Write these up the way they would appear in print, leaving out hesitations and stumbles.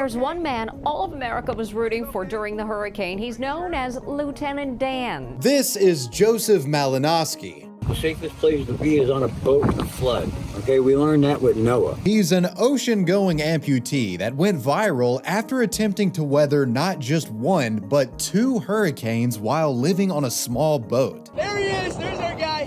there's one man all of America was rooting for during the hurricane. He's known as Lieutenant Dan. This is Joseph Malinowski. The safest place to be is on a boat in a flood. Okay, we learned that with Noah. He's an ocean-going amputee that went viral after attempting to weather not just one, but two hurricanes while living on a small boat. There he is! There's our guy!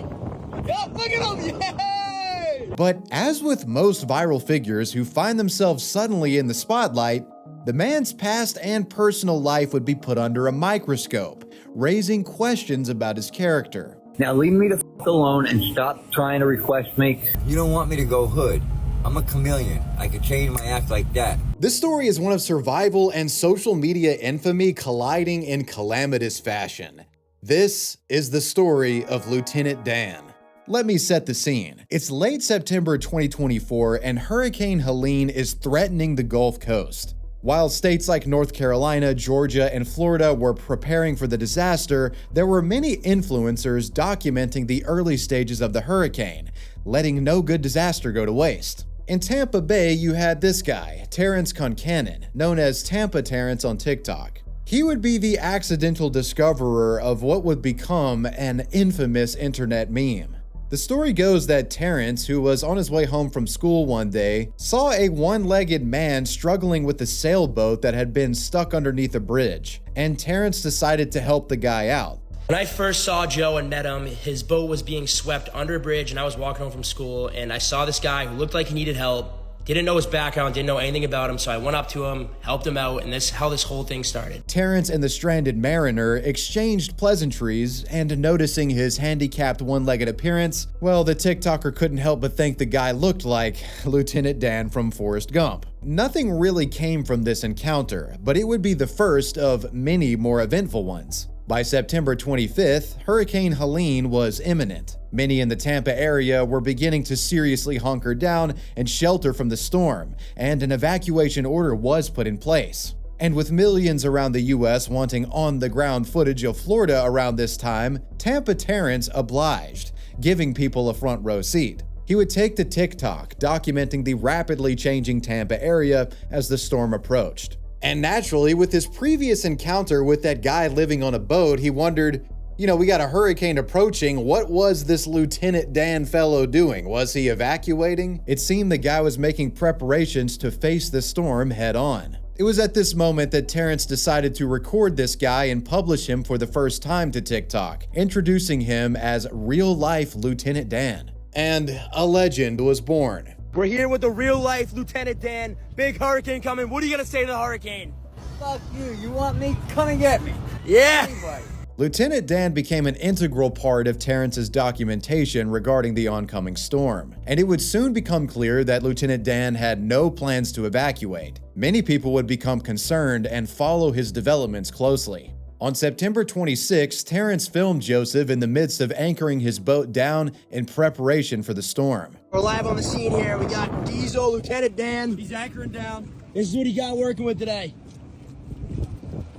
Yup, look at him! Yay! But as with most viral figures who find themselves suddenly in the spotlight, the man's past and personal life would be put under a microscope, raising questions about his character. Now leave me the f alone and stop trying to request me. You don't want me to go hood. I'm a chameleon. I could change my act like that. This story is one of survival and social media infamy colliding in calamitous fashion. This is the story of Lieutenant Dan. Let me set the scene. It's late September 2024 and Hurricane Helene is threatening the Gulf Coast. While states like North Carolina, Georgia, and Florida were preparing for the disaster, there were many influencers documenting the early stages of the hurricane, letting no good disaster go to waste. In Tampa Bay, you had this guy, Terrence Concannon, known as Tampa Terrence on TikTok. He would be the accidental discoverer of what would become an infamous internet meme. The story goes that Terrence, who was on his way home from school one day, saw a one-legged man struggling with a sailboat that had been stuck underneath a bridge, and Terrence decided to help the guy out. When I first saw Joe and met him, his boat was being swept under a bridge and I was walking home from school and I saw this guy who looked like he needed help. Didn't know his background, didn't know anything about him, so I went up to him, helped him out, and this is how this whole thing started. Terrence and the stranded mariner exchanged pleasantries, and noticing his handicapped one-legged appearance, well, the TikToker couldn't help but think the guy looked like Lieutenant Dan from Forrest Gump. Nothing really came from this encounter, but it would be the first of many more eventful ones. By September 25th, Hurricane Helene was imminent. Many in the Tampa area were beginning to seriously hunker down and shelter from the storm, and an evacuation order was put in place. And with millions around the US wanting on-the-ground footage of Florida around this time, Tampa Terrence obliged, giving people a front row seat. He would take to TikTok, documenting the rapidly changing Tampa area as the storm approached. And naturally, with his previous encounter with that guy living on a boat, he wondered, we got a hurricane approaching. What was this Lieutenant Dan fellow doing? Was he evacuating? It seemed the guy was making preparations to face the storm head on. It was at this moment that Terrence decided to record this guy and publish him for the first time to TikTok, introducing him as real-life Lieutenant Dan. And a legend was born. We're here with the real-life Lieutenant Dan. Big hurricane coming. What are you gonna say to the hurricane? Fuck you. You want me? Come and get me. Yeah! Anybody. Lieutenant Dan became an integral part of Terrence's documentation regarding the oncoming storm, and it would soon become clear that Lieutenant Dan had no plans to evacuate. Many people would become concerned and follow his developments closely. On September 26, Terrence filmed Joseph in the midst of anchoring his boat down in preparation for the storm. We're live on the scene here. We got Diesel, Lieutenant Dan. He's anchoring down. This is what he got working with today.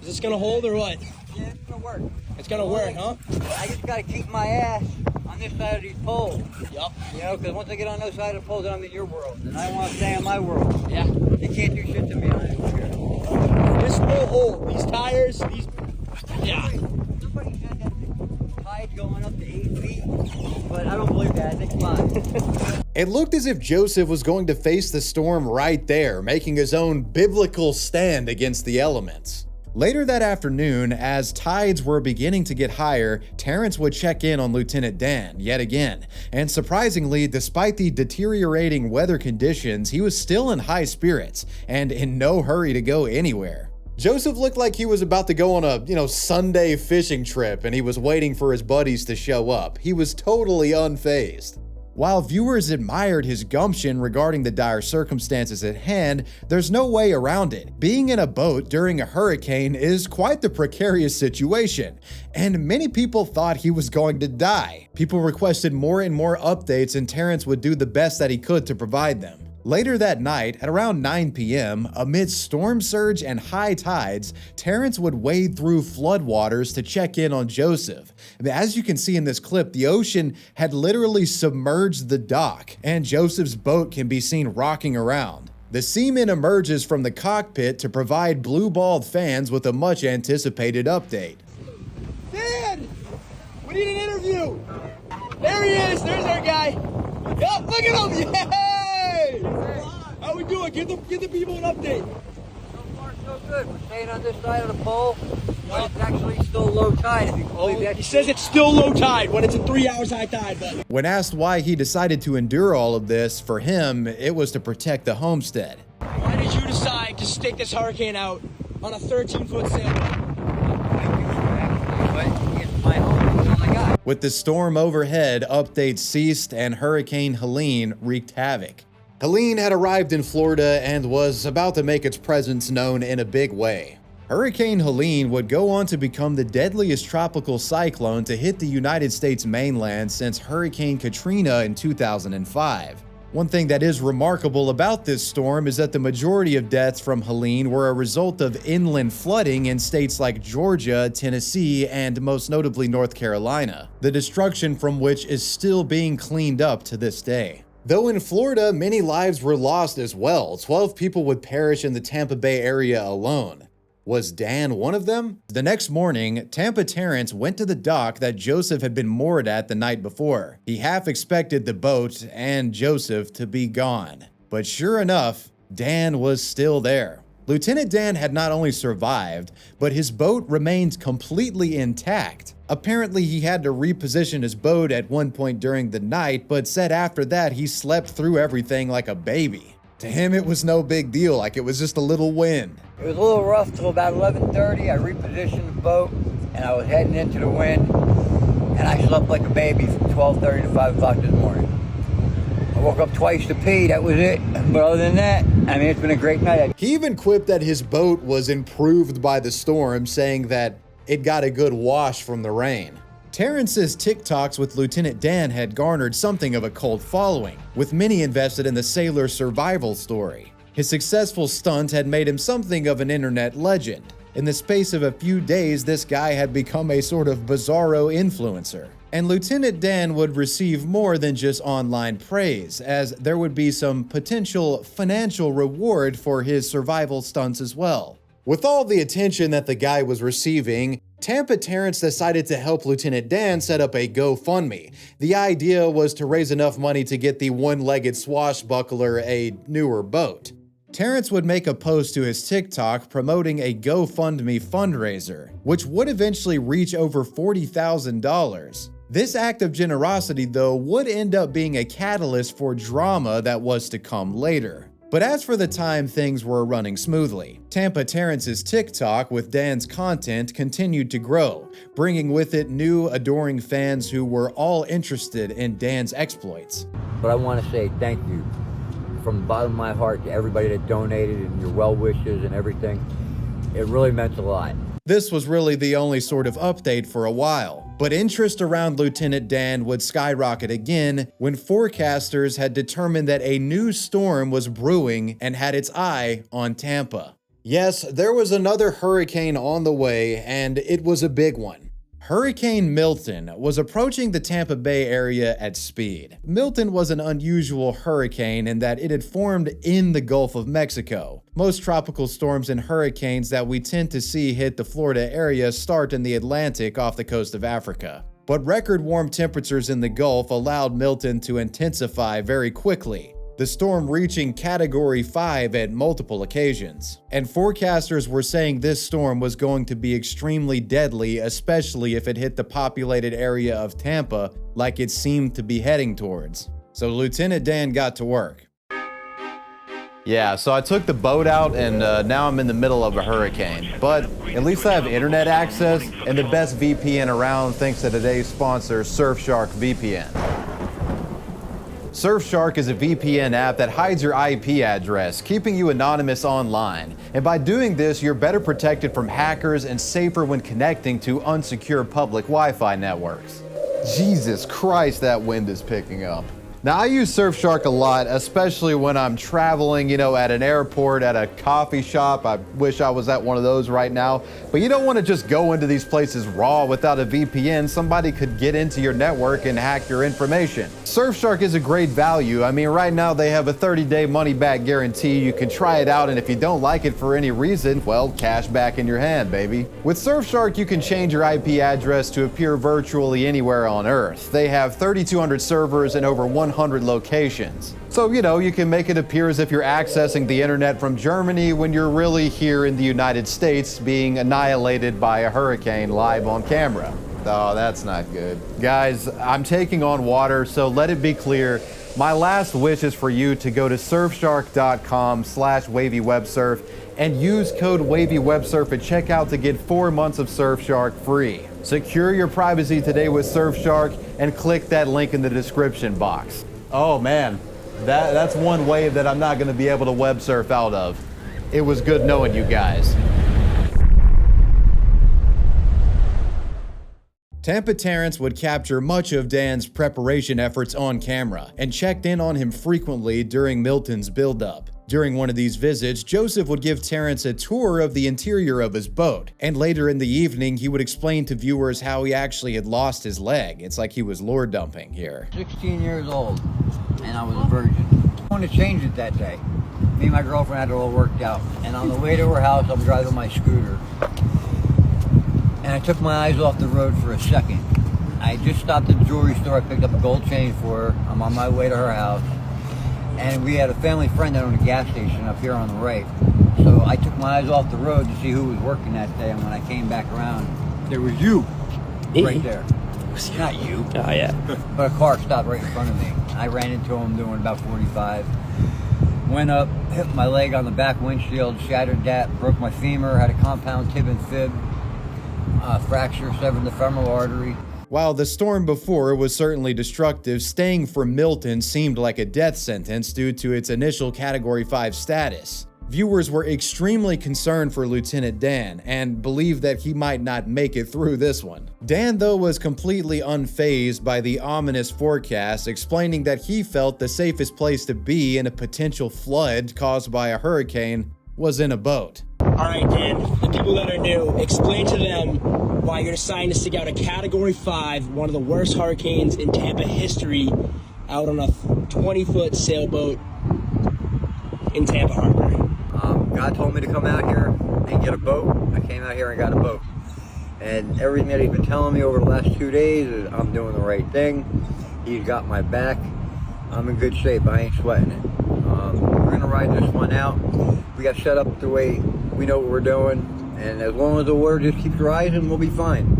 Is this gonna hold or what? Yeah, it's gonna work. It's gonna work, huh? I just gotta keep my ass on this side of these poles. Yup. Because once I get on those side of the poles, I'm in your world. And I want to stay in my world. Yeah. They can't do shit to me on this here. This will hold. These tires, these... Yeah. Somebody said that the tide going up to 8 feet, but I don't believe that. I think it's fine. It looked as if Joseph was going to face the storm right there, making his own biblical stand against the elements. Later that afternoon, as tides were beginning to get higher, Terrence would check in on Lieutenant Dan yet again. And surprisingly, despite the deteriorating weather conditions, he was still in high spirits and in no hurry to go anywhere. Joseph looked like he was about to go on a, Sunday fishing trip and he was waiting for his buddies to show up. He was totally unfazed. While viewers admired his gumption regarding the dire circumstances at hand, there's no way around it. Being in a boat during a hurricane is quite the precarious situation, and many people thought he was going to die. People requested more and more updates, and Terrence would do the best that he could to provide them. Later that night, at around 9 p.m., amid storm surge and high tides, Terrence would wade through floodwaters to check in on Joseph. As you can see in this clip, the ocean had literally submerged the dock, and Joseph's boat can be seen rocking around. The seaman emerges from the cockpit to provide blue-balled fans with a much-anticipated update. Dan! We need an interview! There he is! There's our guy! Yup, look at him! Yay! How we doing? Give the people an update. So far, so good. We're staying on this side of the pole, but it's actually still low tide. If you can believe that. He says it's still low tide when it's at 3 hours high tide, but... When asked why he decided to endure all of this, for him, it was to protect the homestead. Why did you decide to stick this hurricane out on a 13-foot sailboat? But it's my home. That's all I got. With the storm overhead, updates ceased and Hurricane Helene wreaked havoc. Helene had arrived in Florida and was about to make its presence known in a big way. Hurricane Helene would go on to become the deadliest tropical cyclone to hit the United States mainland since Hurricane Katrina in 2005. One thing that is remarkable about this storm is that the majority of deaths from Helene were a result of inland flooding in states like Georgia, Tennessee, and most notably North Carolina, the destruction from which is still being cleaned up to this day. Though in Florida, many lives were lost as well. 12 people would perish in the Tampa Bay area alone. Was Dan one of them? The next morning, Tampa Terrence went to the dock that Joseph had been moored at the night before. He half expected the boat and Joseph to be gone. But sure enough, Dan was still there. Lieutenant Dan had not only survived, but his boat remained completely intact. Apparently, he had to reposition his boat at one point during the night, but said after that he slept through everything like a baby. To him, it was no big deal, like it was just a little wind. It was a little rough till about 11:30. I repositioned the boat, and I was heading into the wind, and I slept like a baby from 12:30 to 5 o'clock this morning. I woke up twice to pee, that was it. But other than that, I mean, it's been a great night. He even quipped that his boat was improved by the storm, saying that it got a good wash from the rain. Terrence's TikToks with Lieutenant Dan had garnered something of a cult following, with many invested in the sailor's survival story. His successful stunt had made him something of an internet legend. In the space of a few days, this guy had become a sort of bizarro influencer. And Lieutenant Dan would receive more than just online praise, as there would be some potential financial reward for his survival stunts as well. With all the attention that the guy was receiving, Tampa Terrence decided to help Lieutenant Dan set up a GoFundMe. The idea was to raise enough money to get the one-legged swashbuckler a newer boat. Terrence would make a post to his TikTok promoting a GoFundMe fundraiser, which would eventually reach over $40,000. This act of generosity, though, would end up being a catalyst for drama that was to come later. But as for the time, things were running smoothly. Tampa Terrence's TikTok with Dan's content continued to grow, bringing with it new, adoring fans who were all interested in Dan's exploits. But I want to say thank you from the bottom of my heart to everybody that donated and your well wishes and everything. It really meant a lot. This was really the only sort of update for a while, but interest around Lieutenant Dan would skyrocket again when forecasters had determined that a new storm was brewing and had its eye on Tampa. Yes, there was another hurricane on the way, and it was a big one. Hurricane Milton was approaching the Tampa Bay area at speed. Milton was an unusual hurricane in that it had formed in the Gulf of Mexico. Most tropical storms and hurricanes that we tend to see hit the Florida area start in the Atlantic off the coast of Africa. But record warm temperatures in the Gulf allowed Milton to intensify very quickly, the storm reaching Category 5 at multiple occasions. And forecasters were saying this storm was going to be extremely deadly, especially if it hit the populated area of Tampa like it seemed to be heading towards. So Lieutenant Dan got to work. Yeah, so I took the boat out and now I'm in the middle of a hurricane. But at least I have internet access and the best VPN around thanks to today's sponsor, Surfshark VPN. Surfshark is a VPN app that hides your IP address, keeping you anonymous online. And by doing this, you're better protected from hackers and safer when connecting to unsecure public Wi-Fi networks. Jesus Christ, that wind is picking up. Now, I use Surfshark a lot, especially when I'm traveling, at an airport, at a coffee shop. I wish I was at one of those right now. But you don't want to just go into these places raw without a VPN. Somebody could get into your network and hack your information. Surfshark is a great value. I mean, right now they have a 30-day money-back guarantee. You can try it out, and if you don't like it for any reason, well, cash back in your hand, baby. With Surfshark, you can change your IP address to appear virtually anywhere on Earth. They have 3,200 servers and over 100 locations. So, you can make it appear as if you're accessing the internet from Germany when you're really here in the United States being annihilated by a hurricane live on camera. Oh, that's not good. Guys, I'm taking on water, so let it be clear. My last wish is for you to go to surfshark.com/wavywebsurf and use code WAVYWebsurf at checkout to get 4 months of Surfshark free. Secure your privacy today with Surfshark and click that link in the description box. Oh man, that's one wave that I'm not going to be able to web surf out of. It was good knowing you guys. Tampa Terrence would capture much of Dan's preparation efforts on camera and checked in on him frequently during Milton's buildup. During one of these visits, Joseph would give Terrence a tour of the interior of his boat, and later in the evening, he would explain to viewers how he actually had lost his leg. It's like he was lure dumping here. 16 years old, and I was a virgin. I wanted to change it that day. Me and my girlfriend had it all worked out, and on the way to her house, I'm driving my scooter, and I took my eyes off the road for a second. I just stopped at the jewelry store. I picked up a gold chain for her. I'm on my way to her house. And we had a family friend that owned a gas station up here on the right. So I took my eyes off the road to see who was working that day. And when I came back around, there was you right there. It's not you. Oh, yeah. But a car stopped right in front of me. I ran into him doing about 45. Went up, hit my leg on the back windshield, shattered that, broke my femur, had a compound tib and fib, fracture, severed the femoral artery. While the storm before was certainly destructive, staying for Milton seemed like a death sentence due to its initial Category 5 status. Viewers were extremely concerned for Lieutenant Dan and believed that he might not make it through this one. Dan, though, was completely unfazed by the ominous forecast, explaining that he felt the safest place to be in a potential flood caused by a hurricane was in a boat. All right, Dan, the people that are new, explain to them why you're deciding to stick out a Category 5, one of the worst hurricanes in Tampa history, out on a 20-foot sailboat in Tampa Harbor. God told me to come out here and get a boat. I came out here and got a boat. And everything that he's been telling me over the last 2 days is I'm doing the right thing. He's got my back. I'm in good shape. I ain't sweating it. We're gonna ride this one out. We got set up the way we know what we're doing. And as long as the water just keeps rising, we'll be fine.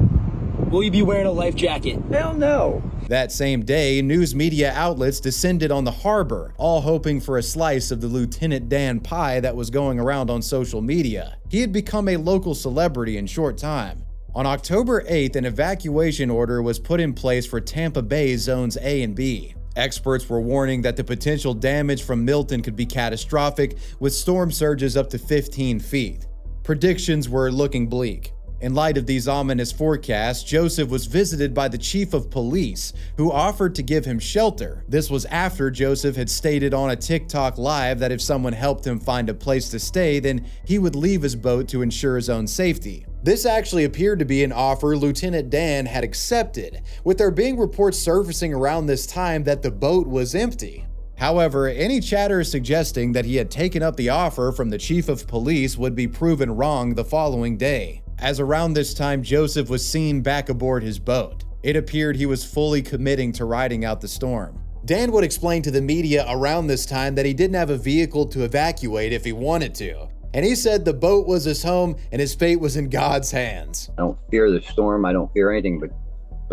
Will you be wearing a life jacket? Hell no. That same day, news media outlets descended on the harbor, all hoping for a slice of the Lieutenant Dan pie that was going around on social media. He had become a local celebrity in short time. On October 8th, an evacuation order was put in place for Tampa Bay Zones A and B. Experts were warning that the potential damage from Milton could be catastrophic, with storm surges up to 15 feet. Predictions were looking bleak. In light of these ominous forecasts, Joseph was visited by the chief of police, who offered to give him shelter. This was after Joseph had stated on a TikTok live that if someone helped him find a place to stay, then he would leave his boat to ensure his own safety. This actually appeared to be an offer Lieutenant Dan had accepted, with there being reports surfacing around this time that the boat was empty. However, any chatter suggesting that he had taken up the offer from the chief of police would be proven wrong the following day, as around this time Joseph was seen back aboard his boat. It appeared he was fully committing to riding out the storm. Dan would explain to the media around this time that he didn't have a vehicle to evacuate if he wanted to, and he said the boat was his home and his fate was in God's hands. I don't fear the storm. I don't fear anything, but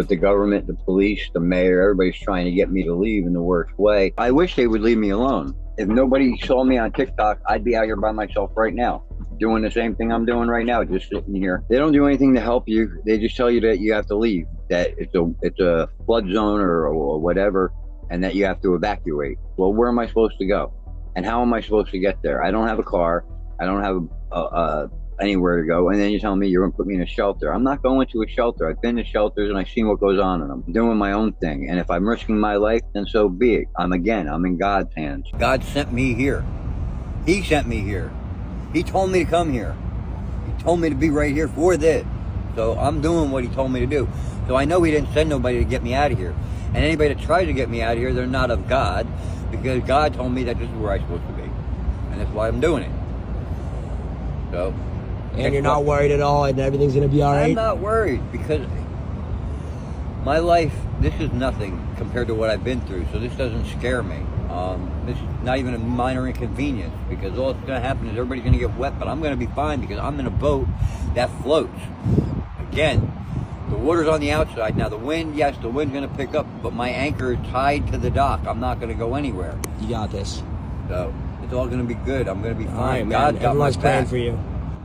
the government, the police, the mayor, everybody's trying to get me to leave in the worst way. I wish they would leave me alone. If nobody saw me on TikTok, I'd be out here by myself right now, doing the same thing I'm doing right now, just sitting here. They don't do anything to help you. They just tell you that you have to leave, that it's a flood zone or whatever, and that you have to evacuate. Well, where am I supposed to go? And how am I supposed to get there? I don't have a car. I don't have anywhere to go, and then you're telling me you're going to put me in a shelter. I'm not going to a shelter. I've been to shelters and I've seen what goes on in them. I'm doing my own thing, and if I'm risking my life, then so be it. I'm in God's hands. God sent me here. He sent me here. He told me to come here. He told me to be right here for this. So I'm doing what he told me to do. So I know he didn't send nobody to get me out of here. And anybody that tries to get me out of here, they're not of God, because God told me that this is where I'm supposed to be. And that's why I'm doing it. So. And you're not worried at all, and everything's gonna be all right? I'm not worried, because my life, this is nothing compared to what I've been through, so this doesn't scare me. This is not even a minor inconvenience, because all that's gonna happen is everybody's gonna get wet, but I'm gonna be fine because I'm in a boat that floats. Again, the water's on the outside. Now the wind, yes, the wind's gonna pick up, but my anchor is tied to the dock. I'm not gonna go anywhere. You got this. So it's all gonna be good. I'm gonna be fine. All right, man. God got my Everyone's praying back. for you.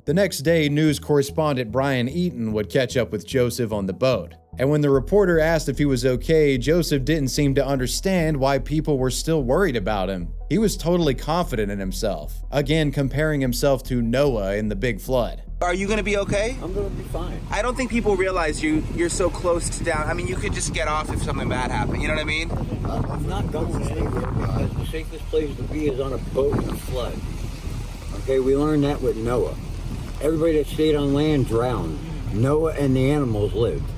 The next day, news correspondent Brian Eaton would catch up with Joseph on the boat. And when the reporter asked if he was okay, Joseph didn't seem to understand why people were still worried about him. He was totally confident in himself, again comparing himself to Noah in the big flood. Are you gonna be okay? I'm gonna be fine. I don't think people realize you're so close to down. I mean, you could just get off if something bad happened. You know what I mean? I'm not going anywhere because the safest place to be is on a boat in a flood. Okay, we learned that with Noah. Everybody that stayed on land drowned. Noah and the animals lived.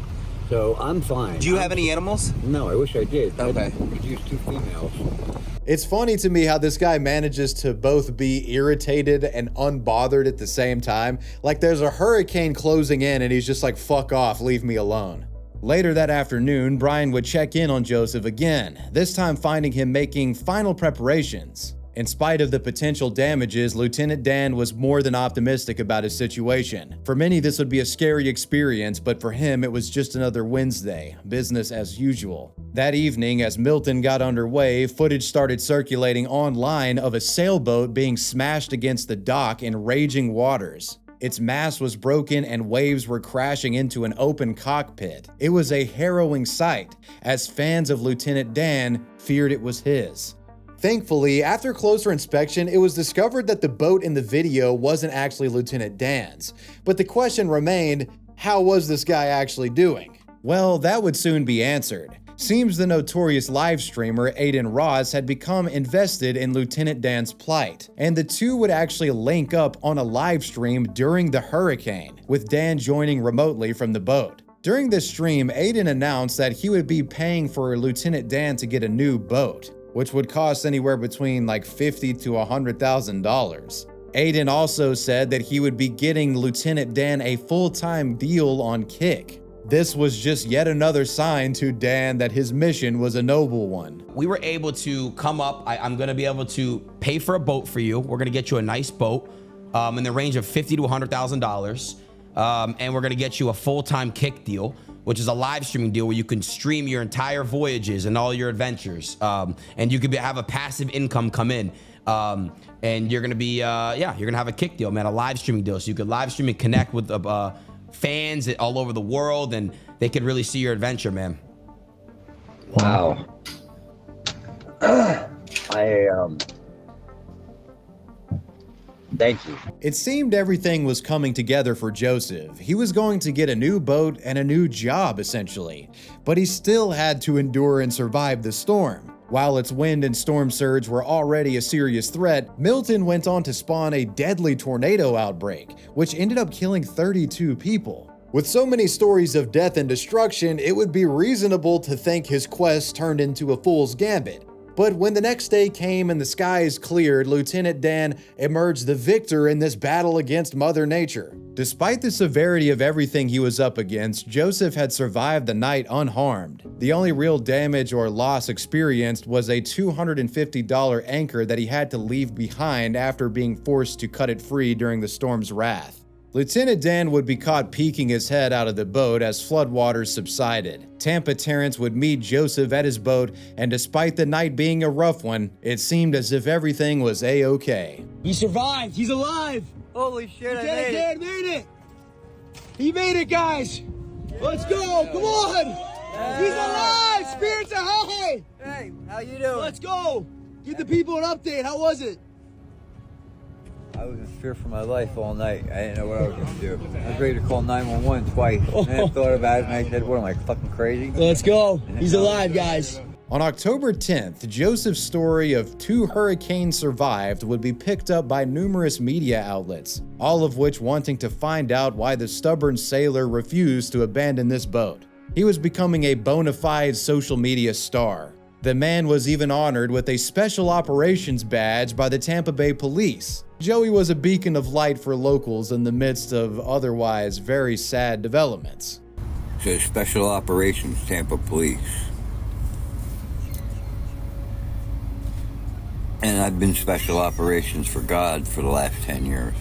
So I'm fine. Do you have any animals? No, I wish I did. Okay. I could use 2 females. It's funny to me how this guy manages to both be irritated and unbothered at the same time. Like there's a hurricane closing in and he's just like, fuck off, leave me alone. Later that afternoon, Brian would check in on Joseph again, this time finding him making final preparations. In spite of the potential damages, Lieutenant Dan was more than optimistic about his situation. For many, this would be a scary experience, but for him, it was just another Wednesday, business as usual. That evening, as Milton got underway, footage started circulating online of a sailboat being smashed against the dock in raging waters. Its mast was broken and waves were crashing into an open cockpit. It was a harrowing sight, as fans of Lieutenant Dan feared it was his. Thankfully, after closer inspection, it was discovered that the boat in the video wasn't actually Lieutenant Dan's. But the question remained, how was this guy actually doing? Well, that would soon be answered. Seems the notorious live streamer Aiden Ross had become invested in Lieutenant Dan's plight, and the two would actually link up on a live stream during the hurricane, with Dan joining remotely from the boat. During this stream, Aiden announced that he would be paying for Lieutenant Dan to get a new boat, which would cost anywhere between like $50,000 to $100,000. Aiden also said that he would be getting Lieutenant Dan a full-time deal on Kick. This was just yet another sign to Dan that his mission was a noble one. We were able to come up. I'm going to be able to pay for a boat for you. We're going to get you a nice boat in the range of $50,000 to $100,000. And we're going to get you a full-time Kick deal, which is a live streaming deal where you can stream your entire voyages and all your adventures. And you could have a passive income come in. And you're going to be, you're going to have a Kick deal, man, a live streaming deal. So you could live stream and connect with fans all over the world, and they could really see your adventure, man. Wow. Thank you. It seemed everything was coming together for Joseph. He was going to get a new boat and a new job, essentially. But he still had to endure and survive the storm. While its wind and storm surge were already a serious threat, Milton went on to spawn a deadly tornado outbreak, which ended up killing 32 people. With so many stories of death and destruction, it would be reasonable to think his quest turned into a fool's gambit. But when the next day came and the skies cleared, Lieutenant Dan emerged the victor in this battle against Mother Nature. Despite the severity of everything he was up against, Joseph had survived the night unharmed. The only real damage or loss experienced was a $250 anchor that he had to leave behind after being forced to cut it free during the storm's wrath. Lieutenant Dan would be caught peeking his head out of the boat as floodwaters subsided. Tampa Terrence would meet Joseph at his boat, and despite the night being a rough one, it seemed as if everything was a-okay. He survived. He's alive. Holy shit, I Lieutenant made Dan it. made it. He made it, guys. Let's go. Come on. He's alive. Spirits are high. Hey, how you doing? Let's go. Give the people an update. How was it? I was in fear for my life all night. I didn't know what I was going to do. I was ready to call 911 twice. And then I thought about it and I said, what am I, fucking crazy? Let's go. He's alive, guys. On October 10th, Joseph's story of 2 hurricanes survived would be picked up by numerous media outlets, all of which wanting to find out why the stubborn sailor refused to abandon this boat. He was becoming a bona fide social media star. The man was even honored with a special operations badge by the Tampa Bay police. Joey was a beacon of light for locals in the midst of otherwise very sad developments. So Special Operations Tampa Police. And I've been Special Operations for God for the last 10 years.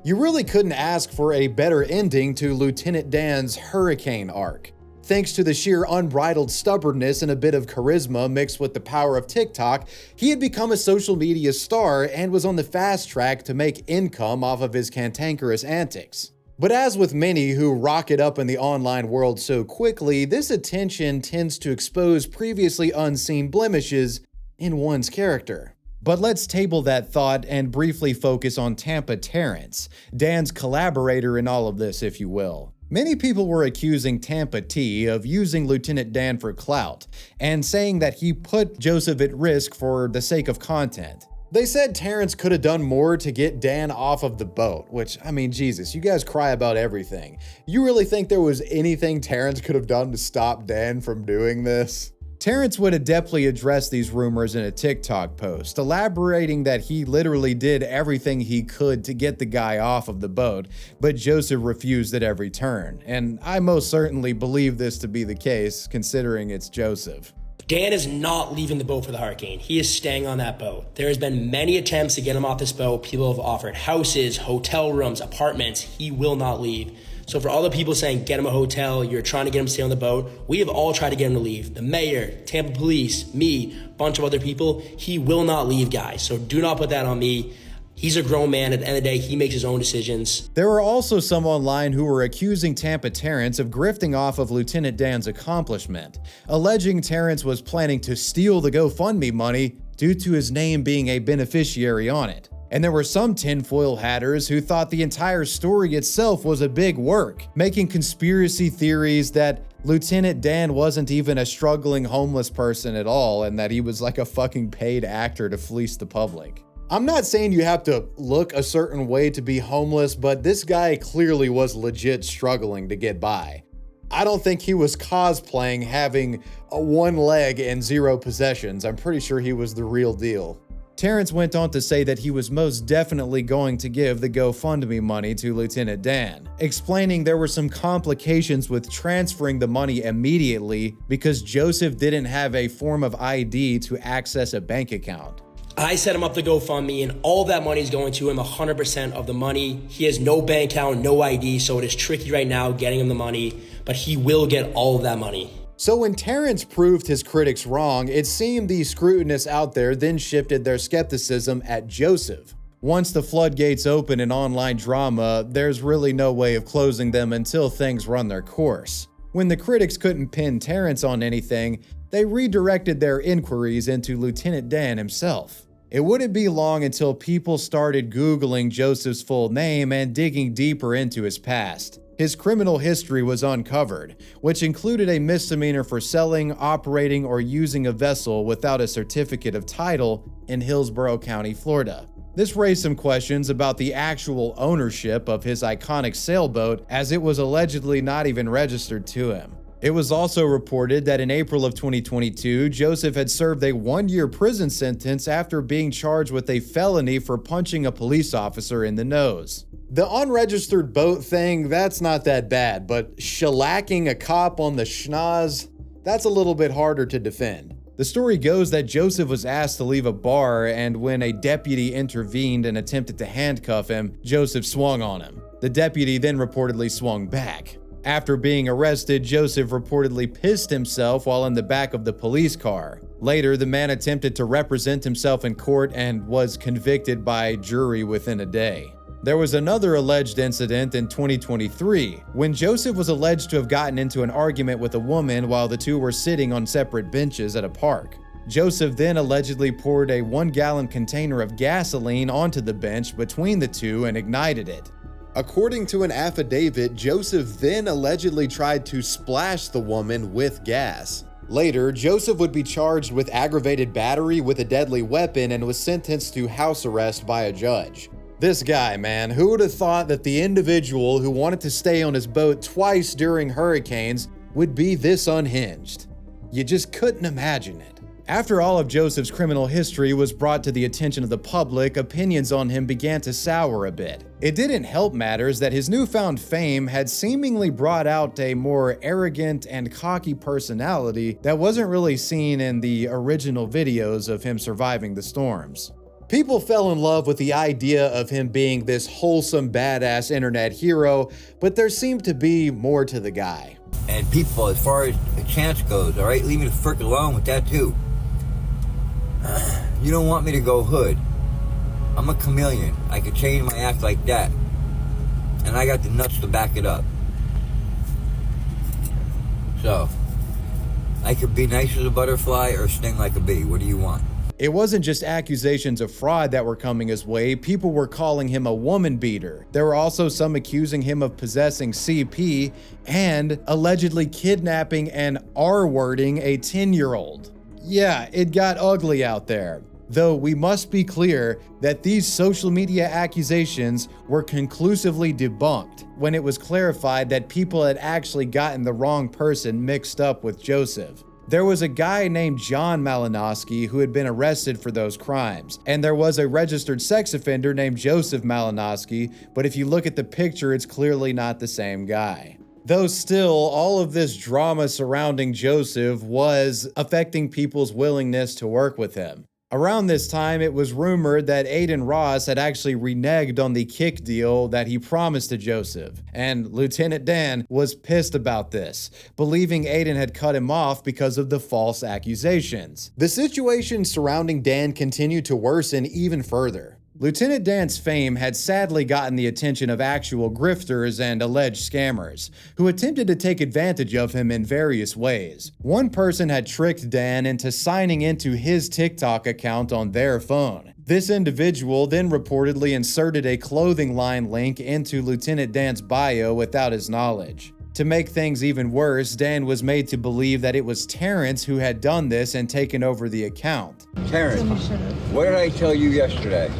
You really couldn't ask for a better ending to Lieutenant Dan's hurricane arc. Thanks to the sheer unbridled stubbornness and a bit of charisma mixed with the power of TikTok, he had become a social media star and was on the fast track to make income off of his cantankerous antics. But as with many who rocket up in the online world so quickly, this attention tends to expose previously unseen blemishes in one's character. But let's table that thought and briefly focus on Tampa Terrence, Dan's collaborator in all of this, if you will. Many people were accusing Tampa T of using Lieutenant Dan for clout and saying that he put Joseph at risk for the sake of content. They said Terrence could have done more to get Dan off of the boat, which, I mean, Jesus, you guys cry about everything. You really think there was anything Terrence could have done to stop Dan from doing this? Terrence would adeptly address these rumors in a TikTok post, elaborating that he literally did everything he could to get the guy off of the boat, but Joseph refused at every turn. And I most certainly believe this to be the case, considering it's Joseph. Dan is not leaving the boat for the hurricane. He is staying on that boat. There has been many attempts to get him off this boat. People have offered houses, hotel rooms, apartments. He will not leave. So for all the people saying, get him a hotel, you're trying to get him to stay on the boat, we have all tried to get him to leave. The mayor, Tampa Police, me, a bunch of other people. He will not leave, guys. So do not put that on me. He's a grown man. At the end of the day, he makes his own decisions. There are also some online who were accusing Tampa Terrence of grifting off of Lieutenant Dan's accomplishment, alleging Terrence was planning to steal the GoFundMe money due to his name being a beneficiary on it. And there were some tinfoil hatters who thought the entire story itself was a big work, making conspiracy theories that Lieutenant Dan wasn't even a struggling homeless person at all and that he was like a fucking paid actor to fleece the public. I'm not saying you have to look a certain way to be homeless, but this guy clearly was legit struggling to get by. I don't think he was cosplaying having one leg and 0 possessions. I'm pretty sure he was the real deal. Terrence went on to say that he was most definitely going to give the GoFundMe money to Lieutenant Dan, explaining there were some complications with transferring the money immediately because Joseph didn't have a form of ID to access a bank account. I set him up the GoFundMe and all that money is going to him, 100% of the money. He has no bank account, no ID, so it is tricky right now getting him the money, but he will get all of that money. So when Terrence proved his critics wrong, it seemed the scrutinists out there then shifted their skepticism at Joseph. Once the floodgates open in online drama, there's really no way of closing them until things run their course. When the critics couldn't pin Terrence on anything, they redirected their inquiries into Lieutenant Dan himself. It wouldn't be long until people started Googling Joseph's full name and digging deeper into his past. His criminal history was uncovered, which included a misdemeanor for selling, operating, or using a vessel without a certificate of title in Hillsborough County, Florida. This raised some questions about the actual ownership of his iconic sailboat, as it was allegedly not even registered to him. It was also reported that in April of 2022, Joseph had served a 1-year prison sentence after being charged with a felony for punching a police officer in the nose. The unregistered boat thing, that's not that bad, but shellacking a cop on the schnoz, that's a little bit harder to defend. The story goes that Joseph was asked to leave a bar, and when a deputy intervened and attempted to handcuff him, Joseph swung on him. The deputy then reportedly swung back. After being arrested, Joseph reportedly pissed himself while in the back of the police car. Later, the man attempted to represent himself in court and was convicted by jury within a day. There was another alleged incident in 2023 when Joseph was alleged to have gotten into an argument with a woman while the two were sitting on separate benches at a park. Joseph then allegedly poured a 1-gallon container of gasoline onto the bench between the two and ignited it. According to an affidavit, Joseph then allegedly tried to splash the woman with gas. Later, Joseph would be charged with aggravated battery with a deadly weapon and was sentenced to house arrest by a judge. This guy, man, who would have thought that the individual who wanted to stay on his boat twice during hurricanes would be this unhinged? You just couldn't imagine it. After all of Joseph's criminal history was brought to the attention of the public, opinions on him began to sour a bit. It didn't help matters that his newfound fame had seemingly brought out a more arrogant and cocky personality that wasn't really seen in the original videos of him surviving the storms. People fell in love with the idea of him being this wholesome, badass internet hero, but there seemed to be more to the guy. And people, as far as a chance goes, all right, leave me the frick alone with that too. You don't want me to go hood. I'm a chameleon. I could change my act like that. And I got the nuts to back it up. So, I could be nice as a butterfly or sting like a bee. What do you want? It wasn't just accusations of fraud that were coming his way, people were calling him a woman beater. There were also some accusing him of possessing CP and allegedly kidnapping and R-wording a 10-year-old. Yeah, it got ugly out there. Though we must be clear that these social media accusations were conclusively debunked when it was clarified that people had actually gotten the wrong person mixed up with Joseph. There was a guy named John Malinowski who had been arrested for those crimes, and there was a registered sex offender named Joseph Malinowski, but if you look at the picture, it's clearly not the same guy. Though still, all of this drama surrounding Joseph was affecting people's willingness to work with him. Around this time, it was rumored that Aiden Ross had actually reneged on the kick deal that he promised to Joseph, and Lieutenant Dan was pissed about this, believing Aiden had cut him off because of the false accusations. The situation surrounding Dan continued to worsen even further. Lieutenant Dan's fame had sadly gotten the attention of actual grifters and alleged scammers, who attempted to take advantage of him in various ways. One person had tricked Dan into signing into his TikTok account on their phone. This individual then reportedly inserted a clothing line link into Lieutenant Dan's bio without his knowledge. To make things even worse, Dan was made to believe that it was Terrence who had done this and taken over the account. Terrence, what did I tell you yesterday?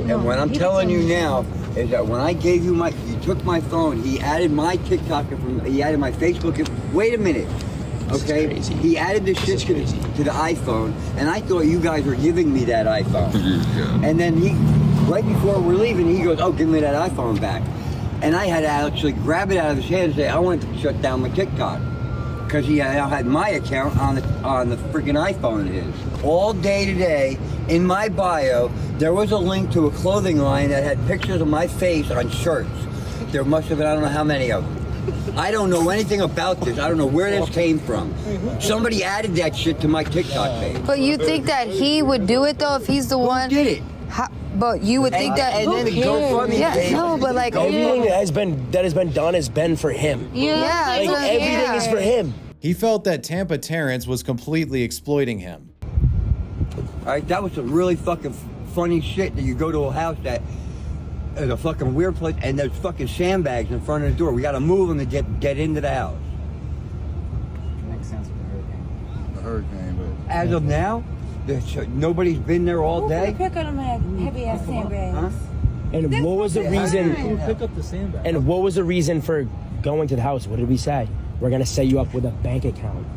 And what I'm telling you now is that when I gave you you took my phone, he added my TikTok, he added my Facebook. Wait a minute, okay? He added this shit to the iPhone, and I thought you guys were giving me that iPhone. And then right before we're leaving, he goes, "Oh, give me that iPhone back." And I had to actually grab it out of his hand and say, "I want to shut down my TikTok." Because he now had my account on the freaking iPhone of his. All day today, in my bio, there was a link to a clothing line that had pictures of my face on shirts. There must have been, I don't know how many of them. I don't know anything about this. I don't know where this came from. Somebody added that shit to my TikTok page. But you think that he would do it though if he's the one? Who did it? But you would think that. And then the GoFundMe page. No, but like everything that has been done has been for him. Yeah, like everything is for him. He felt that Tampa Terrence was completely exploiting him. All right, that was some really fucking funny shit that you go to a house that is a fucking weird place and there's fucking sandbags in front of the door. We got to move them to get into the house. Makes sense with the hurricane, but as of now, nobody's been there all day. Pick up them heavy ass sandbags. Huh? And what was the reason? pick up the sandbag. And what was the reason for going to the house? What did we say? We're gonna set you up with a bank account.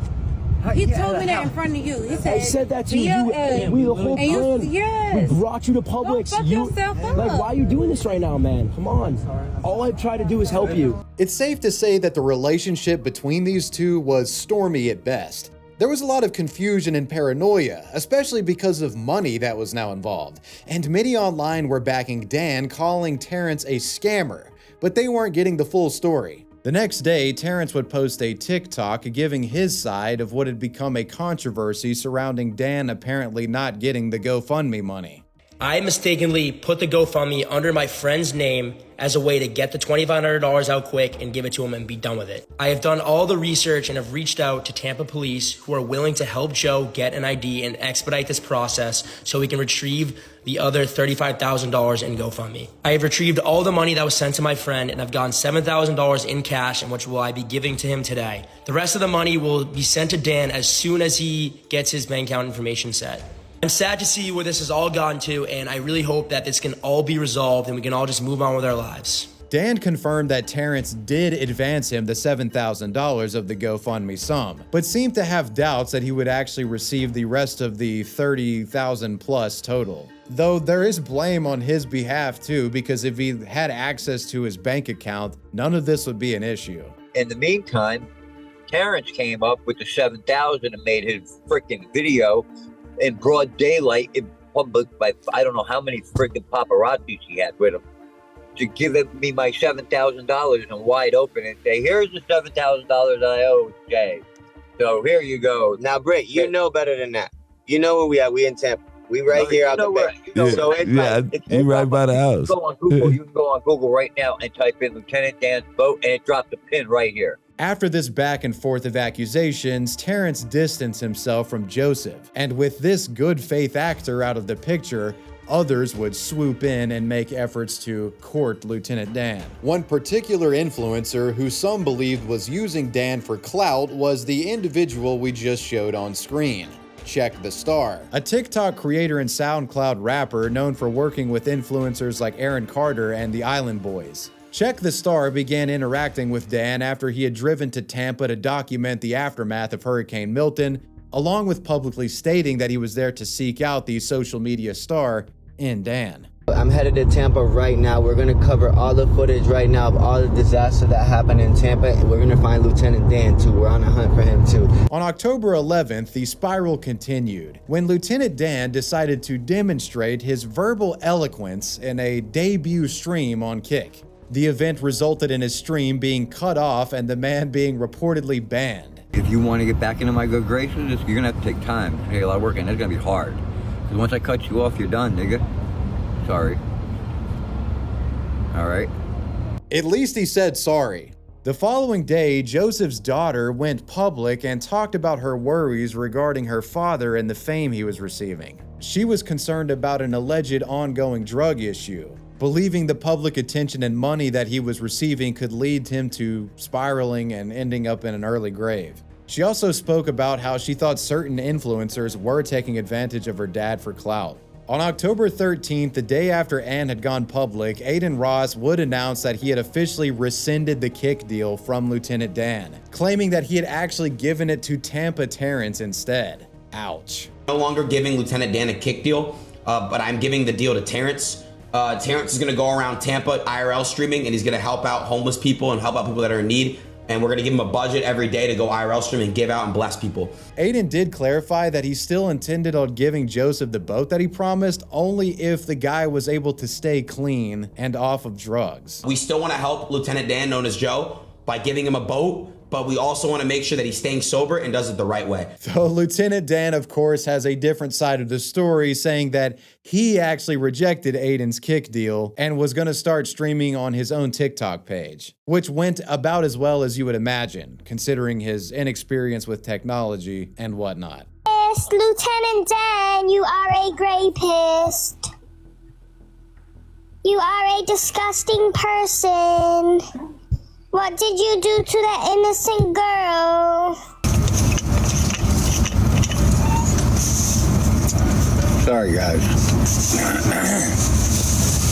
He told me that in front of you. He said, I said that to you. We the whole plan. Yes. We brought you to Publix. Don't fuck yourself up. Like, why are you doing this right now, man? Come on. All I've tried to do is help you. It's safe to say that the relationship between these two was stormy at best. There was a lot of confusion and paranoia, especially because of money that was now involved. And many online were backing Dan, calling Terrence a scammer, but they weren't getting the full story. The next day, Terrence would post a TikTok giving his side of what had become a controversy surrounding Dan apparently not getting the GoFundMe money. I mistakenly put the GoFundMe under my friend's name as a way to get the $2,500 out quick and give it to him and be done with it. I have done all the research and have reached out to Tampa police who are willing to help Joe get an ID and expedite this process so we can retrieve the other $35,000 in GoFundMe. I have retrieved all the money that was sent to my friend and I've gotten $7,000 in cash, and which will I be giving to him today. The rest of the money will be sent to Dan as soon as he gets his bank account information set. I'm sad to see where this has all gone to, and I really hope that this can all be resolved and we can all just move on with our lives. Dan confirmed that Terrence did advance him the $7,000 of the GoFundMe sum, but seemed to have doubts that he would actually receive the rest of the $30,000 plus total. Though there is blame on his behalf too, because if he had access to his bank account, none of this would be an issue. In the meantime, Terrence came up with the $7,000 and made his freaking video in broad daylight in public by I don't know how many freaking paparazzis he had with him to give me my $7,000 and wide open and say, here's the $7,000 I owe Jay. So here you go. Now, Britt, you know better than that. You know where we at. We in Tampa. We right here out the back. So it's you right by the house. You can go on Google right now and type in Lieutenant Dan's boat and it dropped a pin right here. After this back and forth of accusations, Terrence distanced himself from Joseph, and with this good faith actor out of the picture, others would swoop in and make efforts to court Lieutenant Dan. One particular influencer who some believed was using Dan for clout was the individual we just showed on screen. Check the Star, a TikTok creator and SoundCloud rapper known for working with influencers like Aaron Carter and the Island Boys. Check the Star began interacting with Dan after he had driven to Tampa to document the aftermath of Hurricane Milton, along with publicly stating that he was there to seek out the social media star in Dan. I'm headed to Tampa right now. We're going to cover all the footage right now of all the disaster that happened in Tampa, and we're going to find Lieutenant Dan too. We're on a hunt for him too. On October 11th, the spiral continued when Lieutenant Dan decided to demonstrate his verbal eloquence in a debut stream on Kick. The event resulted in his stream being cut off and the man being reportedly banned. If you want to get back into my good graces, you're going to have to take time. Take a lot of work, and that's going to be hard. Because once I cut you off, you're done, nigga. Sorry. All right. At least he said sorry. The following day, Joseph's daughter went public and talked about her worries regarding her father and the fame he was receiving. She was concerned about an alleged ongoing drug issue, believing the public attention and money that he was receiving could lead him to spiraling and ending up in an early grave. She also spoke about how she thought certain influencers were taking advantage of her dad for clout. On October 13th, the day after Ann had gone public, Aiden Ross would announce that he had officially rescinded the Kick deal from Lieutenant Dan, claiming that he had actually given it to Tampa Terrence instead. Ouch. No longer giving Lieutenant Dan a Kick deal, but I'm giving the deal to Terrence. Terrence is going to go around Tampa IRL streaming, and he's going to help out homeless people and help out people that are in need. And we're going to give him a budget every day to go IRL stream and give out and bless people. Aiden did clarify that he still intended on giving Joseph the boat that he promised, only if the guy was able to stay clean and off of drugs. We still want to help Lieutenant Dan, known as Joe, by giving him a boat, but we also want to make sure that he's staying sober and does it the right way. Though Lieutenant Dan, of course, has a different side of the story, saying that he actually rejected Aiden's Kick deal and was going to start streaming on his own TikTok page, which went about as well as you would imagine, considering his inexperience with technology and whatnot. Yes, Lieutenant Dan, you are a rapist. You are a disgusting person. What did you do to that innocent girl? Sorry, guys.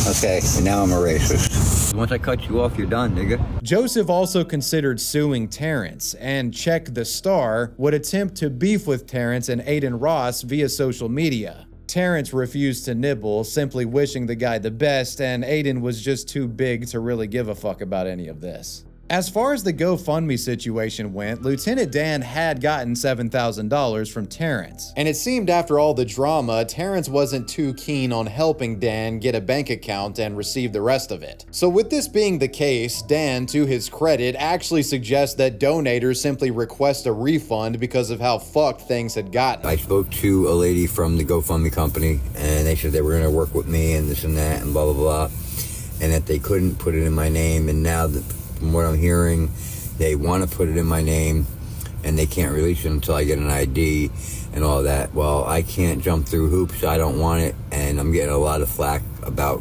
Okay, and now I'm a racist. Once I cut you off, you're done, nigga. Joseph also considered suing Terrence, and Check the Star would attempt to beef with Terrence and Aiden Ross via social media. Terrence refused to nibble, simply wishing the guy the best, and Aiden was just too big to really give a fuck about any of this. As far as the GoFundMe situation went, Lieutenant Dan had gotten $7,000 from Terrence. And it seemed after all the drama, Terrence wasn't too keen on helping Dan get a bank account and receive the rest of it. So with this being the case, Dan, to his credit, actually suggests that donators simply request a refund because of how fucked things had gotten. I spoke to a lady from the GoFundMe company, and they said they were going to work with me and this and that and blah, blah, blah, and that they couldn't put it in my name. And now that, from what I'm hearing, they want to put it in my name and they can't release it until I get an ID and all that. Well, I can't jump through hoops. I don't want it, and I'm getting a lot of flack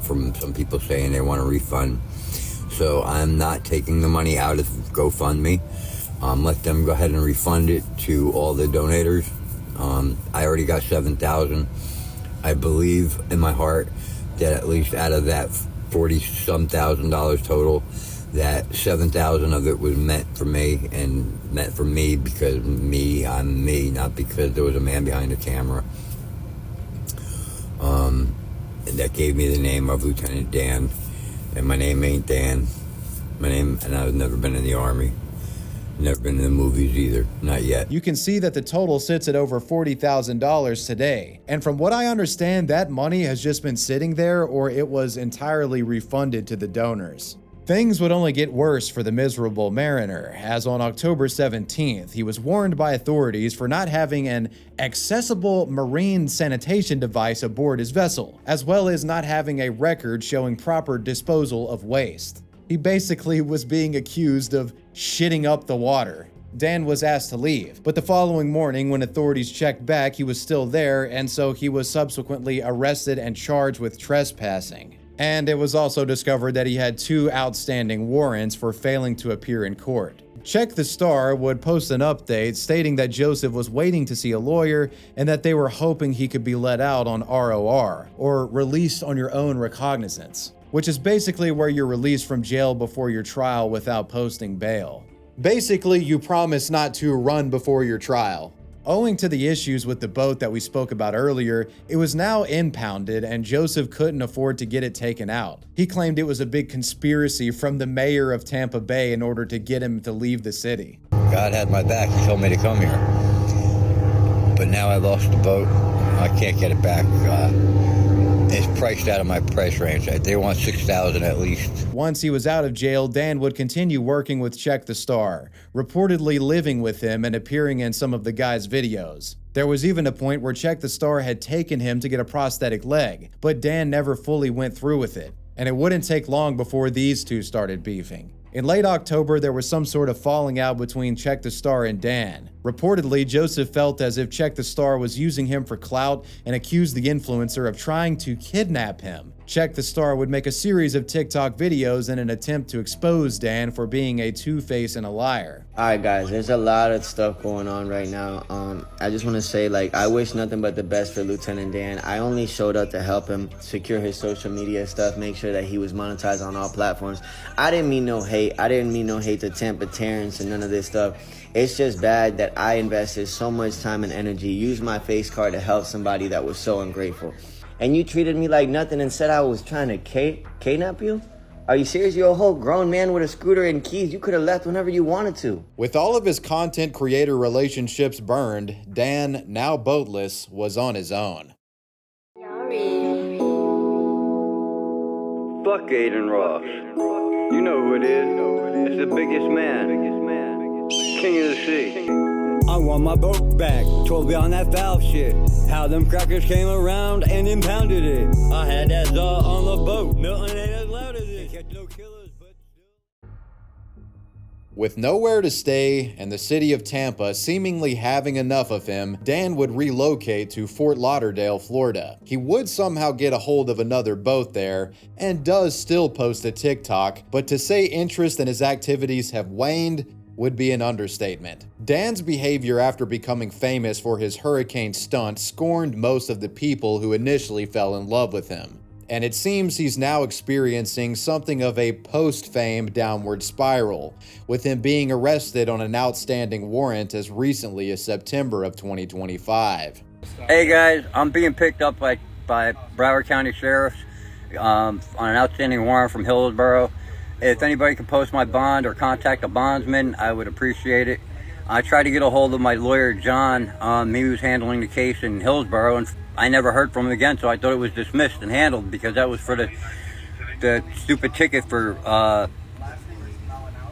from some people saying they want a refund. So I'm not taking the money out of GoFundMe. Let them go ahead and refund it to all the donators. I already got $7,000. I believe in my heart that at least out of that $40-some thousand total, that $7,000 of it was meant for me, and meant for me because I'm me, not because there was a man behind the camera. That gave me the name of Lieutenant Dan, and my name ain't Dan. And I've never been in the Army. Never been in the movies either, not yet. You can see that the total sits at over $40,000 today. And from what I understand, that money has just been sitting there, or it was entirely refunded to the donors. Things would only get worse for the miserable mariner, as on October 17th, he was warned by authorities for not having an accessible marine sanitation device aboard his vessel, as well as not having a record showing proper disposal of waste. He basically was being accused of shitting up the water. Dan was asked to leave, but the following morning when authorities checked back, he was still there, and so he was subsequently arrested and charged with trespassing. And it was also discovered that he had 2 outstanding warrants for failing to appear in court. Check the Star would post an update stating that Joseph was waiting to see a lawyer and that they were hoping he could be let out on ROR, or released on your own recognizance, which is basically where you're released from jail before your trial without posting bail. Basically, you promise not to run before your trial. Owing to the issues with the boat that we spoke about earlier, it was now impounded and Joseph couldn't afford to get it taken out. He claimed it was a big conspiracy from the mayor of Tampa Bay in order to get him to leave the city. God had my back. He told me to come here. But now I lost the boat. I can't get it back. It's priced out of my price range. They want $6,000 at least. Once he was out of jail, Dan would continue working with Check the Star, reportedly living with him and appearing in some of the guy's videos. There was even a point where Check the Star had taken him to get a prosthetic leg, but Dan never fully went through with it, and it wouldn't take long before these two started beefing. In late October, there was some sort of falling out between Check the Star and Dan. Reportedly, Joseph felt as if Check the Star was using him for clout and accused the influencer of trying to kidnap him. Check the Star would make a series of TikTok videos in an attempt to expose Dan for being a two-face and a liar. Alright guys, there's a lot of stuff going on right now. I just want to say, I wish nothing but the best for Lieutenant Dan. I only showed up to help him secure his social media stuff, make sure that he was monetized on all platforms. I didn't mean no hate. I didn't mean no hate to Tampa Terrence and none of this stuff. It's just bad that I invested so much time and energy, used my face card to help somebody that was so ungrateful. And you treated me like nothing and said I was trying to kidnap you? Are you serious? You're a whole grown man with a scooter and keys. You could have left whenever you wanted to. With all of his content creator relationships burned, Dan, now boatless, was on his own. Fuck Aiden Ross. You know who it is. It's the biggest man. King of the sea. I want my boat back, 12 beyond that valve shit. How them crackers came around and impounded it. I had that Zaw on the boat, Milton ain't as loud as it. Catch no killers, but still. With nowhere to stay and the city of Tampa seemingly having enough of him, Dan would relocate to Fort Lauderdale, Florida. He would somehow get a hold of another boat there, and does still post a TikTok, but to say interest in his activities have waned would be an understatement. Dan's behavior after becoming famous for his hurricane stunt scorned most of the people who initially fell in love with him. And it seems he's now experiencing something of a post-fame downward spiral, with him being arrested on an outstanding warrant as recently as September of 2025. Hey guys, I'm being picked up by Broward County Sheriffs on an outstanding warrant from Hillsborough. If anybody could post my bond or contact a bondsman, I would appreciate it. I tried to get a hold of my lawyer, John. He was handling the case in Hillsborough, and I never heard from him again, so I thought it was dismissed and handled because that was for the stupid ticket for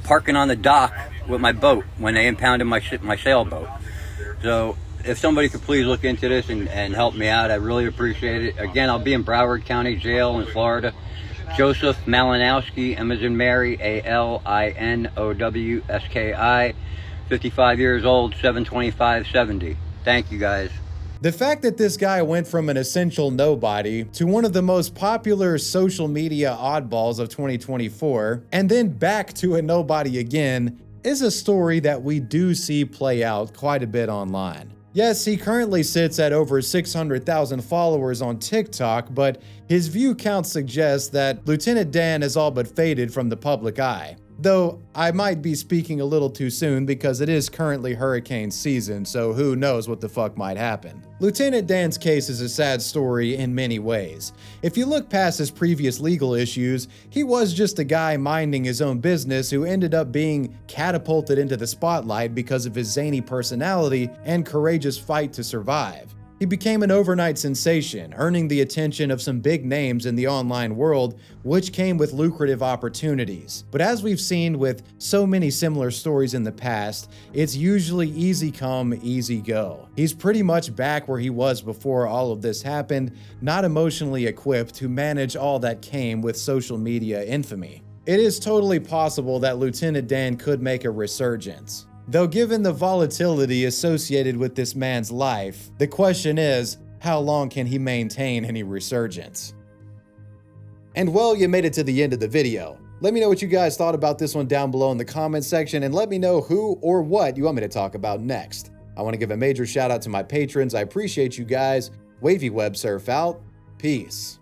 parking on the dock with my boat when they impounded my sailboat. So if somebody could please look into this and help me out, I really appreciate it. Again, I'll be in Broward County Jail in Florida. Joseph Malinowski, M as in Mary, ALINOWSKI, 55 years old, 7/25/70. Thank you, guys. The fact that this guy went from an essential nobody to one of the most popular social media oddballs of 2024, and then back to a nobody again, is a story that we do see play out quite a bit online. Yes, he currently sits at over 600,000 followers on TikTok, but his view count suggests that Lieutenant Dan has all but faded from the public eye. Though I might be speaking a little too soon because it is currently hurricane season, so who knows what the fuck might happen. Lieutenant Dan's case is a sad story in many ways. If you look past his previous legal issues, he was just a guy minding his own business who ended up being catapulted into the spotlight because of his zany personality and courageous fight to survive. He became an overnight sensation, earning the attention of some big names in the online world, which came with lucrative opportunities. But as we've seen with so many similar stories in the past, it's usually easy come, easy go. He's pretty much back where he was before all of this happened, not emotionally equipped to manage all that came with social media infamy. It is totally possible that Lieutenant Dan could make a resurgence. Though given the volatility associated with this man's life, the question is, how long can he maintain any resurgence? And well, you made it to the end of the video. Let me know what you guys thought about this one down below in the comments section, and let me know who or what you want me to talk about next. I want to give a major shout out to my patrons. I appreciate you guys. Wavy Web Surf out. Peace.